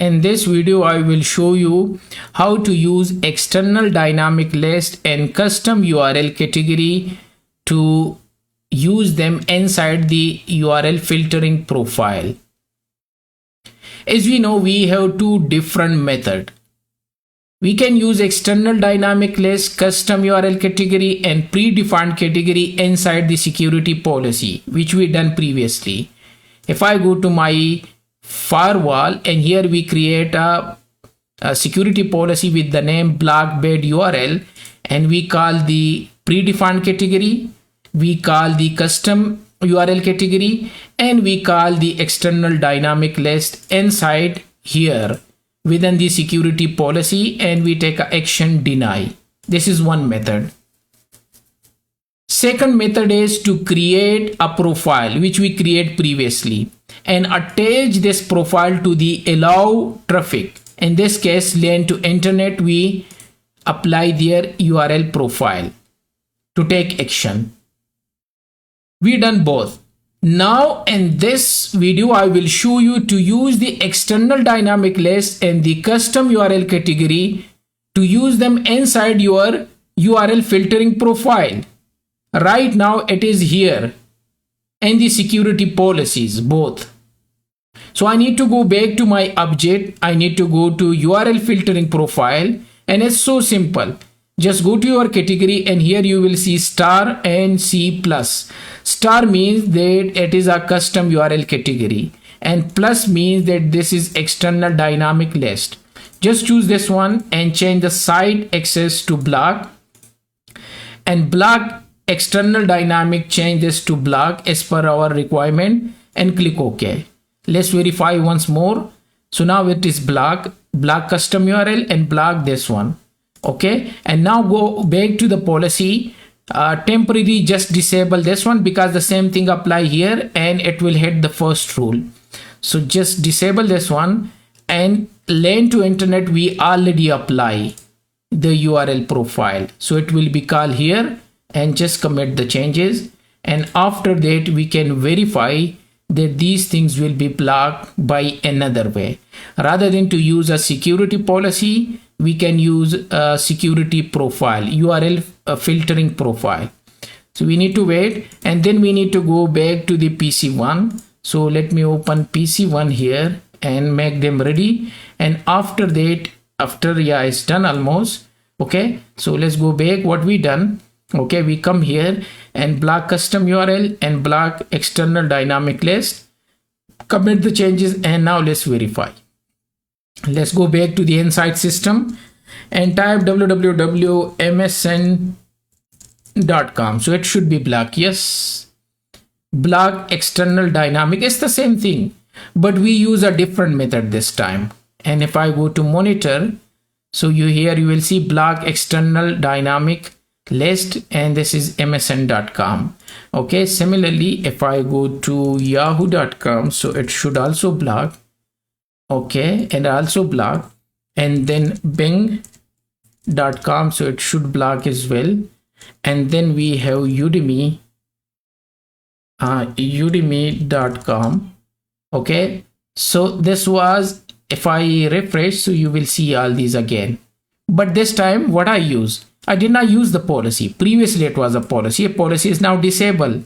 In this video, I will show you how to use external dynamic list and custom URL category to use them inside the URL filtering profile. As we know, we have two different methods. We can use external dynamic list, custom URL category, and predefined category inside the security policy, which we done previously. If I go to my firewall and here we create a security policy with the name block-bed URL, and we call the predefined category, we call the custom URL category, and we call the external dynamic list inside here within the security policy, and we take a action deny. This is one method. Second method is to create a profile which we create previously and attach this profile to the allow traffic. In this case, LAN to internet, we apply their URL profile to take action. We done both. Now in this video, I will show you to use the external dynamic list and the custom URL category to use them inside your URL filtering profile. Right now it is here in the security policies both. So I need to go back to my object. I need to go to URL filtering profile, and it's so simple. Just go to your category and here you will see star and C plus. Star means that it is a custom URL category and plus means that this is external dynamic list. Just choose this one and change the site access to block, and block external dynamic, change this to block as per our requirement and click OK. Let's verify once more. So now it is block custom URL and block this one. Okay, and now go back to the policy. Temporarily just disable this one because the same thing apply here and it will hit the first rule. So just disable this one, and LAN to internet we already apply the URL profile, so it will be called here, and just commit the changes, and after that we can verify that these things will be blocked by another way. Rather than to use a security policy, we can use a security profile, URL filtering profile. So we need to wait, and then we need to go back to the PC1. So let me open PC1 here and make them ready. And after that, yeah, it's done almost. Okay, so let's go back what we done. Okay, we come here and block custom URL and block external dynamic list, commit the changes, and now let's verify. Let's go back to the inside system and type www.msn.com. So it should be block. Yes, block external dynamic. It's the same thing, but we use a different method this time. And if I go to monitor, so you will see block external dynamic list, and this is msn.com. Okay, similarly if I go to yahoo.com, so it should also block. Okay, and also block, and then bing.com, so it should block as well. And then we have udemy.com. Okay, so this was, if I refresh, so you will see all these again, but this time what I did not use the policy. Previously it was a policy. A policy is now disabled.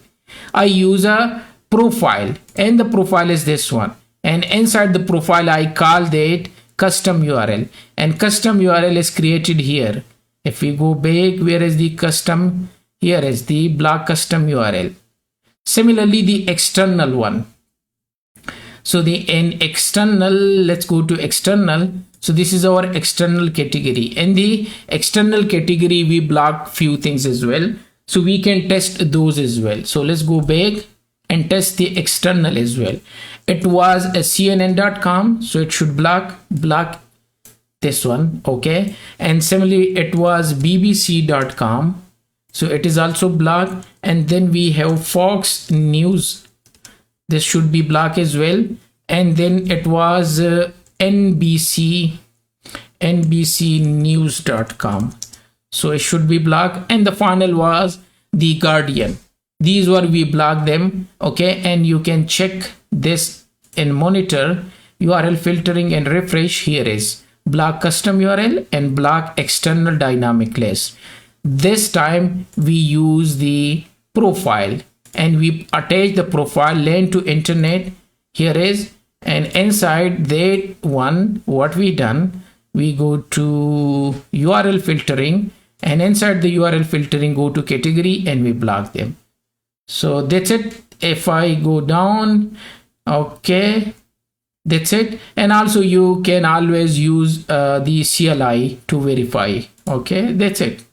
I use a profile, and the profile is this one, and inside the profile I call that custom URL, and custom URL is created here. If we go back, where is the custom? Here is the block custom URL. Similarly the external one. So external, let's go to external. So this is our external category. In the external category, we block few things as well. So we can test those as well. So let's go back and test the external as well. It was a cnn.com. So it should block this one. Okay. And similarly, it was bbc.com. So it is also blocked. And then we have Fox News. This should be blocked as well. And then it was NBCnews.com. So it should be blocked. And the final was The Guardian. These were, we blocked them. Okay, and you can check this in monitor URL filtering and refresh, here is block custom URL and block external dynamic list. This time we use the profile and we attach the profile link to internet, here is, and inside that one what we done, we go to URL filtering, and inside the URL filtering go to category and we block them. So that's it. If I go down, okay, that's it. And also you can always use the CLI to verify. Okay, that's it.